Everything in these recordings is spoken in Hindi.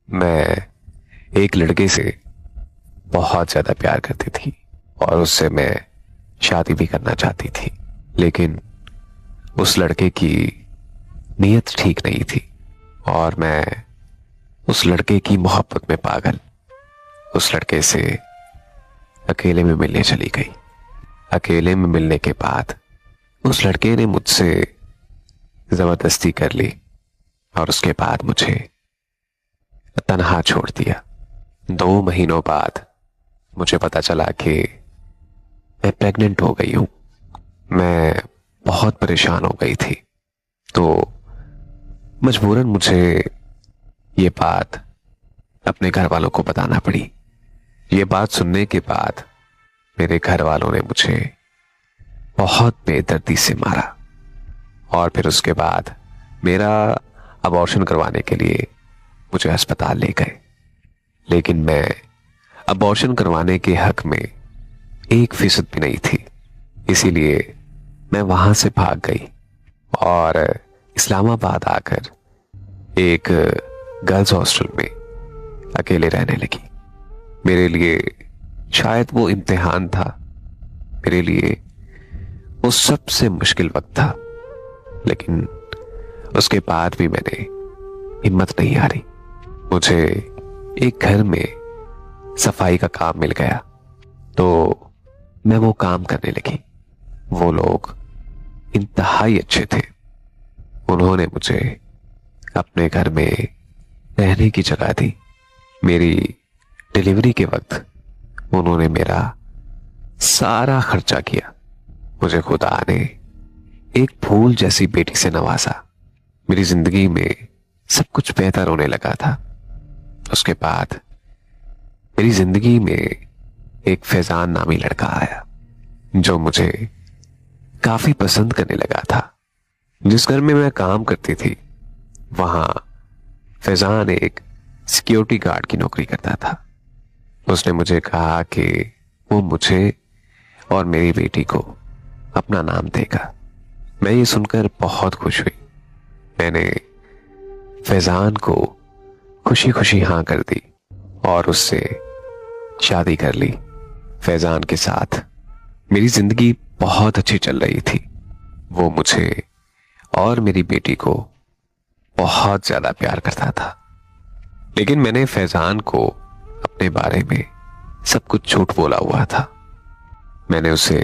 मैं एक लड़के से बहुत ज्यादा प्यार करती थी और उससे मैं शादी भी करना चाहती थी। लेकिन उस लड़के की नीयत ठीक नहीं थी और मैं उस लड़के की मोहब्बत में पागल उस लड़के से अकेले में मिलने चली गई। अकेले में मिलने के बाद उस लड़के ने मुझसे जबरदस्ती कर ली और उसके बाद मुझे तन्हा छोड़ दिया। 2 महीनों बाद मुझे पता चला कि मैं प्रेग्नेंट हो गई हूं। मैं बहुत परेशान हो गई थी, तो मजबूरन मुझे ये बात अपने घर वालों को बताना पड़ी। ये बात सुनने के बाद मेरे घर वालों ने मुझे बहुत बेदर्दी से मारा और फिर उसके बाद मेरा अबॉर्शन करवाने के लिए मुझे अस्पताल ले गए। लेकिन मैं अबॉर्शन करवाने के हक में 1% भी नहीं थी, इसीलिए मैं वहां से भाग गई और इस्लामाबाद आकर एक गर्ल्स हॉस्टल में अकेले रहने लगी। मेरे लिए शायद वो इम्तिहान था, मेरे लिए वो सबसे मुश्किल वक्त था। लेकिन उसके बाद भी मैंने हिम्मत नहीं हारी। मुझे एक घर में सफाई का काम मिल गया तो मैं वो काम करने लगी। वो लोग इंतहाई अच्छे थे। उन्होंने मुझे अपने घर में रहने की जगह दी। मेरी डिलीवरी के वक्त उन्होंने मेरा सारा खर्चा किया। मुझे खुदा ने एक फूल जैसी बेटी से नवाजा। मेरी जिंदगी में सब कुछ बेहतर होने लगा था। उसके बाद मेरी जिंदगी में एक फैजान नामी लड़का आया जो मुझे काफी पसंद करने लगा था। जिस घर में मैं काम करती थी वहां फैजान एक सिक्योरिटी गार्ड की नौकरी करता था। उसने मुझे कहा कि वो मुझे और मेरी बेटी को अपना नाम देगा। मैं ये सुनकर बहुत खुश हुई। मैंने फैजान को खुशी खुशी हां कर दी और उससे शादी कर ली। फैजान के साथ मेरी जिंदगी बहुत अच्छी चल रही थी। वो मुझे और मेरी बेटी को बहुत ज्यादा प्यार करता था। लेकिन मैंने फैजान को अपने बारे में सब कुछ झूठ बोला हुआ था। मैंने उसे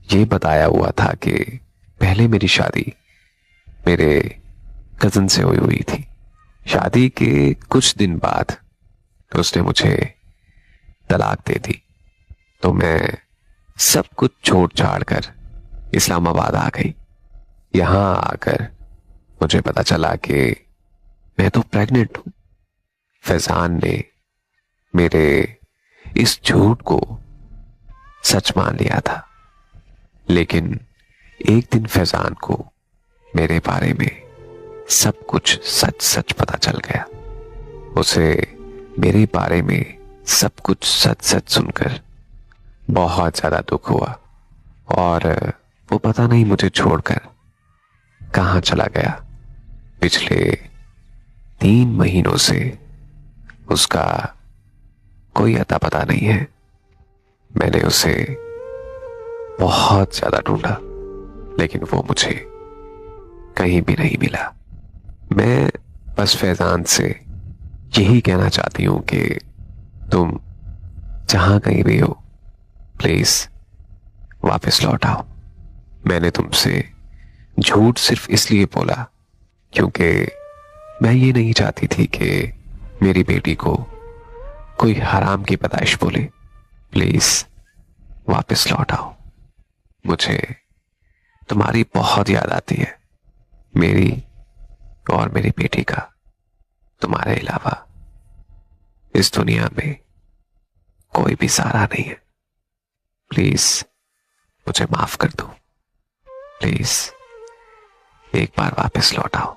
ये बताया हुआ था कि पहले मेरी शादी मेरे कजन से हुई हुई थी। शादी के कुछ दिन बाद उसने मुझे तलाक दे दी, तो मैं सब कुछ छोड़ छाड़ कर इस्लामाबाद आ गई। यहां आकर मुझे पता चला कि मैं तो प्रेग्नेंट हूं। फैजान ने मेरे इस झूठ को सच मान लिया था। लेकिन एक दिन फैजान को मेरे बारे में सब कुछ सच सच पता चल गया। उसे मेरे बारे में सब कुछ सच सच सुनकर बहुत ज्यादा दुख हुआ और वो पता नहीं मुझे छोड़कर कहां चला गया। पिछले 3 महीनों से उसका कोई अता पता नहीं है। मैंने उसे बहुत ज्यादा ढूंढा लेकिन वो मुझे कहीं भी नहीं मिला। मैं बस फैजान से यही कहना चाहती हूं कि तुम जहां कहीं भी हो प्लीज वापस लौट आओ। मैंने तुमसे झूठ सिर्फ इसलिए बोला क्योंकि मैं ये नहीं चाहती थी कि मेरी बेटी को कोई हराम की पैदाइश बोले। प्लीज वापस लौट आओ। मुझे तुम्हारी बहुत याद आती है, मेरी और मेरी बेटी का। तुम्हारे अलावा इस दुनिया में कोई भी सहारा नहीं है। प्लीज मुझे माफ कर दो। प्लीज एक बार वापस लौट आओ।